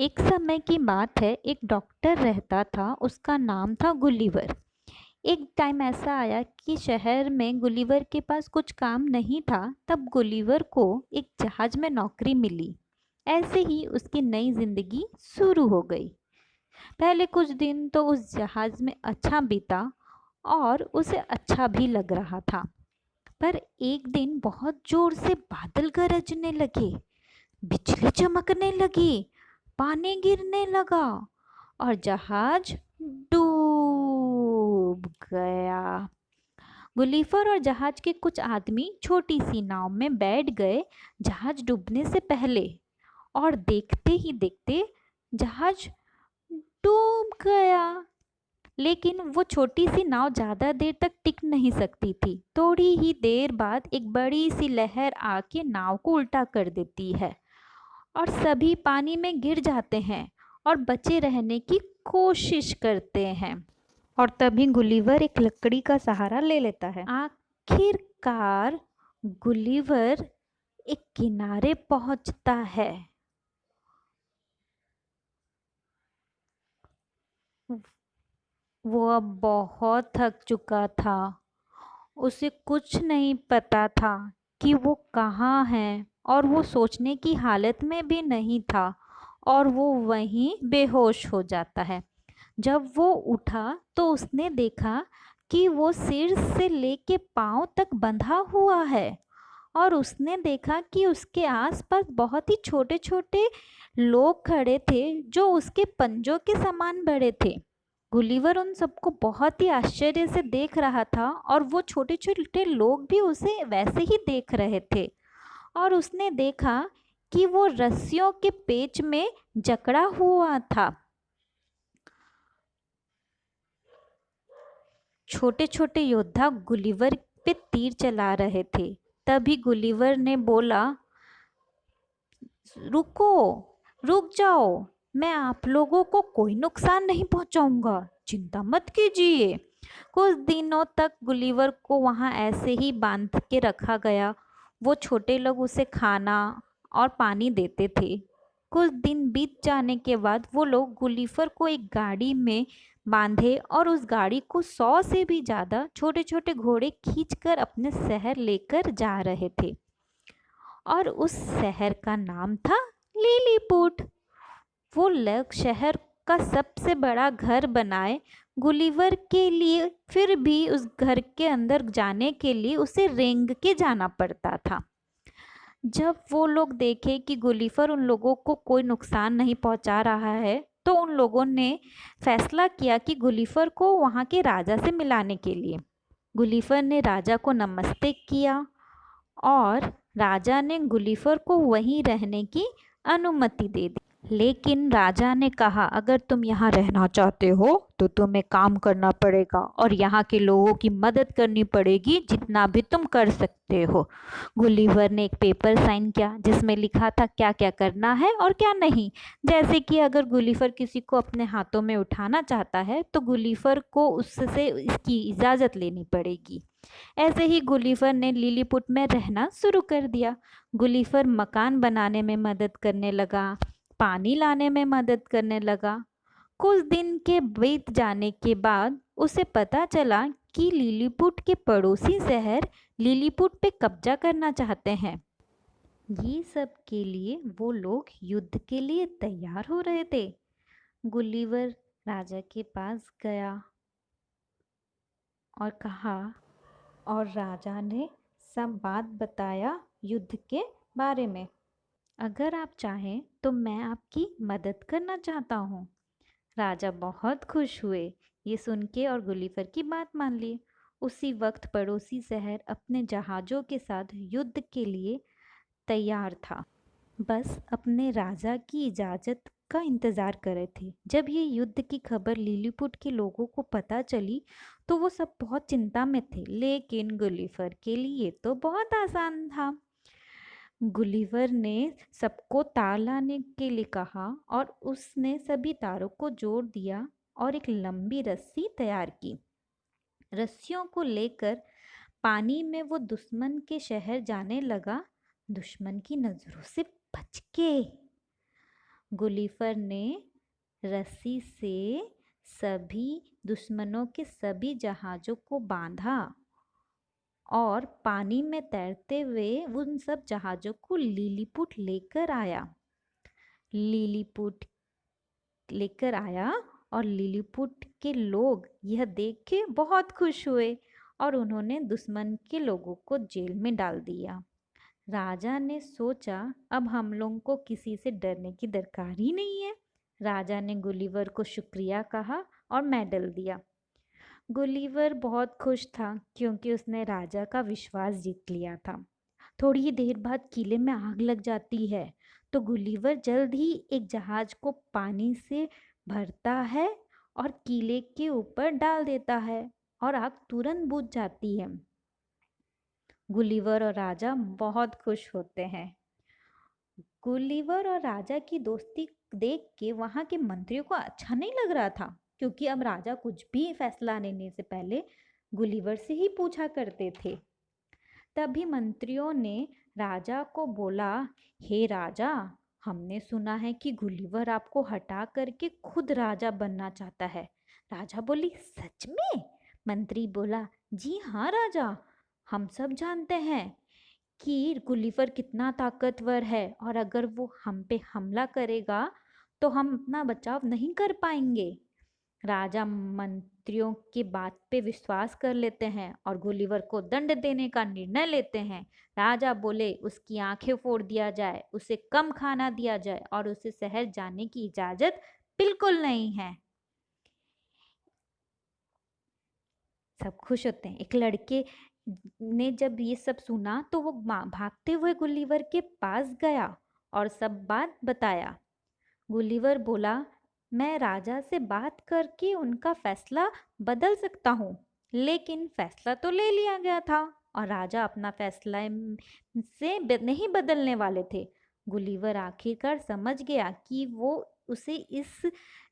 एक समय की बात है, एक डॉक्टर रहता था। उसका नाम था गुलिवर। एक टाइम ऐसा आया कि शहर में गुलिवर के पास कुछ काम नहीं था। तब गुलिवर को एक जहाज में नौकरी मिली। ऐसे ही उसकी नई जिंदगी शुरू हो गई। पहले कुछ दिन तो उस जहाज में अच्छा बीता और उसे अच्छा भी लग रहा था। पर एक दिन बहुत जोर से बादल गरजने लगे, बिजली चमकने लगी, पानी गिरने लगा और जहाज डूब गया। गुलीफर और जहाज के कुछ आदमी छोटी सी नाव में बैठ गए जहाज डूबने से पहले, और देखते ही देखते जहाज डूब गया। लेकिन वो छोटी सी नाव ज्यादा देर तक टिक नहीं सकती थी। थोड़ी ही देर बाद एक बड़ी सी लहर आके नाव को उल्टा कर देती है और सभी पानी में गिर जाते हैं और बचे रहने की कोशिश करते हैं। और तभी गुलिवर एक लकड़ी का सहारा ले लेता है। आखिरकार गुलिवर एक किनारे पहुंचता है। वो अब बहुत थक चुका था। उसे कुछ नहीं पता था कि वो कहाँ है, और वो सोचने की हालत में भी नहीं था, और वो वहीं बेहोश हो जाता है। जब वो उठा तो उसने देखा कि वो सिर से लेके पाँव तक बंधा हुआ है, और उसने देखा कि उसके आसपास बहुत ही छोटे छोटे लोग खड़े थे जो उसके पंजों के समान बड़े थे। गुलिवर उन सबको बहुत ही आश्चर्य से देख रहा था, और वो छोटे छोटे लोग भी उसे वैसे ही देख रहे थे। और उसने देखा कि वो रस्सियों के पेच में जकड़ा हुआ था। छोटे छोटे योद्धा गुलिवर पे तीर चला रहे थे। तभी गुलिवर ने बोला, रुको, रुक जाओ, मैं आप लोगों को कोई नुकसान नहीं पहुंचाऊंगा, चिंता मत कीजिए। कुछ दिनों तक गुलिवर को वहां ऐसे ही बांध के रखा गया। वो छोटे लोग उसे खाना और पानी देते थे। कुछ दिन बीत जाने के बाद वो लोग गुलिवर को एक गाड़ी में बांधे और उस गाड़ी को 100 से भी ज्यादा छोटे छोटे घोड़े खींचकर अपने शहर लेकर जा रहे थे। और उस शहर का नाम था लिलीपुट। वो लोग शहर का सबसे बड़ा घर बनाए गुलिवर के लिए। फिर भी उस घर के अंदर जाने के लिए उसे रेंग के जाना पड़ता था। जब वो लोग देखे कि गुलिवर उन लोगों को कोई नुकसान नहीं पहुंचा रहा है, तो उन लोगों ने फैसला किया कि गुलिवर को वहां के राजा से मिलाने के लिए। गुलिवर ने राजा को नमस्ते किया और राजा ने गुलिवर को वहीं रहने की अनुमति दे दी। लेकिन राजा ने कहा, अगर तुम यहाँ रहना चाहते हो तो तुम्हें काम करना पड़ेगा और यहाँ के लोगों की मदद करनी पड़ेगी जितना भी तुम कर सकते हो। गुलिवर ने एक पेपर साइन किया जिसमें लिखा था क्या क्या करना है और क्या नहीं। जैसे कि अगर गुलिवर किसी को अपने हाथों में उठाना चाहता है तो गुलिवर को उससे इसकी इजाज़त लेनी पड़ेगी। ऐसे ही गुलिवर ने लिलीपुट में रहना शुरू कर दिया। गुलिवर मकान बनाने में मदद करने लगा, पानी लाने में मदद करने लगा। कुछ दिन के बीत जाने के बाद उसे पता चला कि लिलीपुट के पड़ोसी शहर लिलीपुट पे कब्जा करना चाहते हैं। ये सब के लिए वो लोग युद्ध के लिए तैयार हो रहे थे। गुलिवर राजा के पास गया और कहा, और राजा ने सब बात बताया युद्ध के बारे में। अगर आप चाहें तो मैं आपकी मदद करना चाहता हूँ। राजा बहुत खुश हुए ये सुन के और गुलिवर की बात मान ली। उसी वक्त पड़ोसी शहर अपने जहाज़ों के साथ युद्ध के लिए तैयार था, बस अपने राजा की इजाज़त का इंतज़ार कर रहे थे। जब ये युद्ध की खबर लिलीपुट के लोगों को पता चली तो वो सब बहुत चिंता में थे, लेकिन गुलिवर के लिए तो बहुत आसान था। गुलिवर ने सबको तार लाने के लिए कहा और उसने सभी तारों को जोड़ दिया और एक लंबी रस्सी तैयार की। रस्सियों को लेकर पानी में वो दुश्मन के शहर जाने लगा, दुश्मन की नज़रों से बच के। गुलिवर ने रस्सी से सभी दुश्मनों के सभी जहाज़ों को बांधा और पानी में तैरते हुए उन सब जहाज़ों को लिलीपुट लेकर आया। लिलीपुट लेकर आया और लिलीपुट के लोग यह देख के बहुत खुश हुए और उन्होंने दुश्मन के लोगों को जेल में डाल दिया। राजा ने सोचा अब हम लोगों को किसी से डरने की दरकार ही नहीं है। राजा ने गुलिवर को शुक्रिया कहा और मेडल दिया। गुलिवर बहुत खुश था क्योंकि उसने राजा का विश्वास जीत लिया था। थोड़ी ही देर बाद किले में आग लग जाती है तो गुलिवर जल्द ही एक जहाज को पानी से भरता है और किले के ऊपर डाल देता है और आग तुरंत बुझ जाती है। गुलिवर और राजा बहुत खुश होते हैं। गुलिवर और राजा की दोस्ती देख के वहाँ के मंत्रियों को अच्छा नहीं लग रहा था क्योंकि अब राजा कुछ भी फैसला लेने से पहले गुलिवर से ही पूछा करते थे। तभी मंत्रियों ने राजा को बोला, हे राजा, हमने सुना है कि गुलिवर आपको हटा करके खुद राजा बनना चाहता है। राजा बोली, सच में? मंत्री बोला, जी हाँ राजा, हम सब जानते हैं कि गुलिवर कितना ताकतवर है और अगर वो हम पे हमला करेगा तो हम अपना बचाव नहीं कर पाएंगे। राजा मंत्रियों की बात पे विश्वास कर लेते हैं और गुलिवर को दंड देने का निर्णय लेते हैं। राजा बोले उसकी आंखें फोड़ दिया जाए, उसे कम खाना दिया जाए और उसे शहर जाने की इजाजत बिल्कुल नहीं है। सब खुश होते हैं। एक लड़के ने जब ये सब सुना तो वो भागते हुए गुलिवर के पास गया और सब बात बताया। गुलिवर बोला, मैं राजा से बात करके उनका फैसला बदल सकता हूँ, लेकिन फैसला तो ले लिया गया था और राजा अपना फैसला से नहीं बदलने वाले थे। गुलिवर आखिरकार समझ गया कि वो उसे इस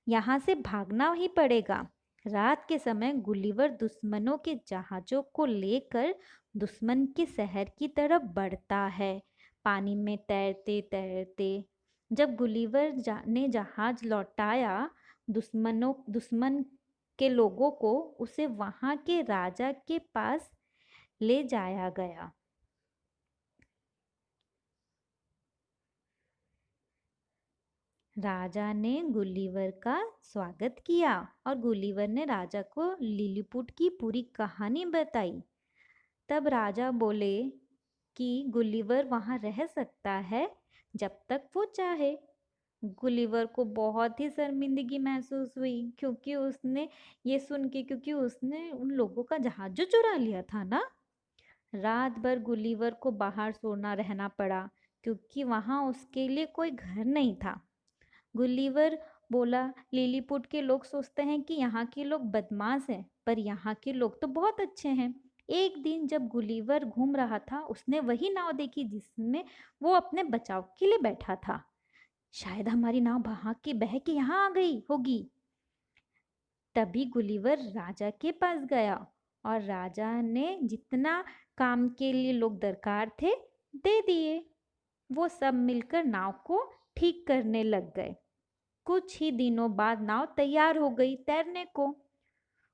यहाँ से भागना ही पड़ेगा। रात के समय गुलिवर दुश्मनों के जहाज़ों को लेकर दुश्मन के शहर की तरफ बढ़ता है। पानी में तैरते तैरते जब गुलिवर ने जहाज लौटाया दुश्मन के लोगों को उसे वहां के राजा के पास ले जाया गया। राजा ने गुलिवर का स्वागत किया और गुलिवर ने राजा को लिलीपुट की पूरी कहानी बताई। तब राजा बोले कि गुलिवर वहां रह सकता है जब तक वो चाहे। गुलिवर को बहुत ही शर्मिंदगी महसूस हुई क्योंकि उसने ये सुन के क्योंकि उसने उन लोगों का जहाज जो चुरा लिया था ना। रात भर गुलिवर को बाहर सोना रहना पड़ा क्योंकि वहां उसके लिए कोई घर नहीं था। गुलिवर बोला, लिलीपुट के लोग सोचते हैं कि यहाँ के लोग बदमाश हैं, पर यहाँ के लोग तो बहुत अच्छे हैं। एक दिन जब गुलिवर घूम रहा था उसने वही नाव देखी जिसमें वो अपने बचाव के लिए बैठा था। शायद हमारी नाव बह के यहाँ आ गई होगी। तभी गुलिवर राजा के पास गया और राजा ने जितना काम के लिए लोग दरकार थे दे दिए। वो सब मिलकर नाव को ठीक करने लग गए। कुछ ही दिनों बाद नाव तैयार हो गई तैरने को।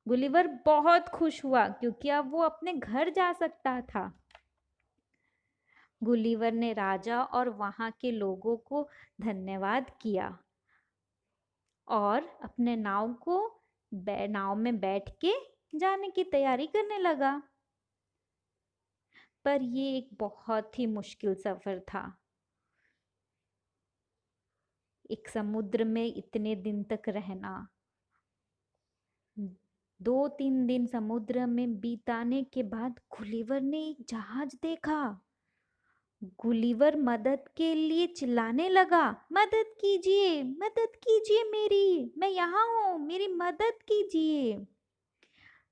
गुलिवर बहुत खुश हुआ क्योंकि अब वो अपने घर जा सकता था। गुलिवर ने राजा और वहां के लोगों को धन्यवाद किया और अपने नाव में बैठ के जाने की तैयारी करने लगा। पर ये एक बहुत ही मुश्किल सफर था। एक समुद्र में इतने दिन तक रहना, 2-3 दिन समुद्र में बिताने के बाद गुलिवर ने एक जहाज देखा। गुलिवर मदद के लिए चिल्लाने लगा, मदद कीजिए मेरी, मैं यहाँ हूँ, मेरी मदद कीजिए।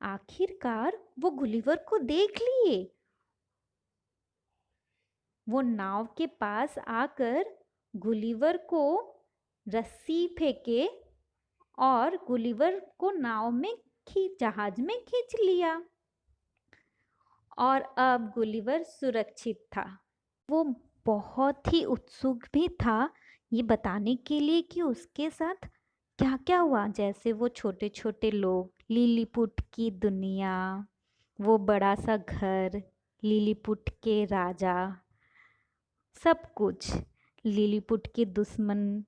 आखिरकार वो गुलिवर को देख लिए। वो नाव के पास आकर गुलिवर को रस्सी फेंके और गुलिवर को जहाज में खींच लिया और अब गुलिवर सुरक्षित था। वो बहुत ही उत्सुक भी था ये बताने के लिए कि उसके साथ क्या क्या हुआ, जैसे वो छोटे छोटे लोग, लिलीपुट की दुनिया, वो बड़ा सा घर, लिलीपुट के राजा, सब कुछ, लिलीपुट के दुश्मन।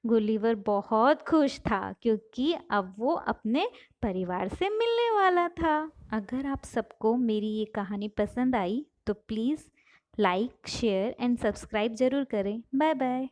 गुलिवर बहुत खुश था क्योंकि अब वो अपने परिवार से मिलने वाला था। अगर आप सबको मेरी ये कहानी पसंद आई तो please like, share and subscribe ज़रूर करें। Bye bye.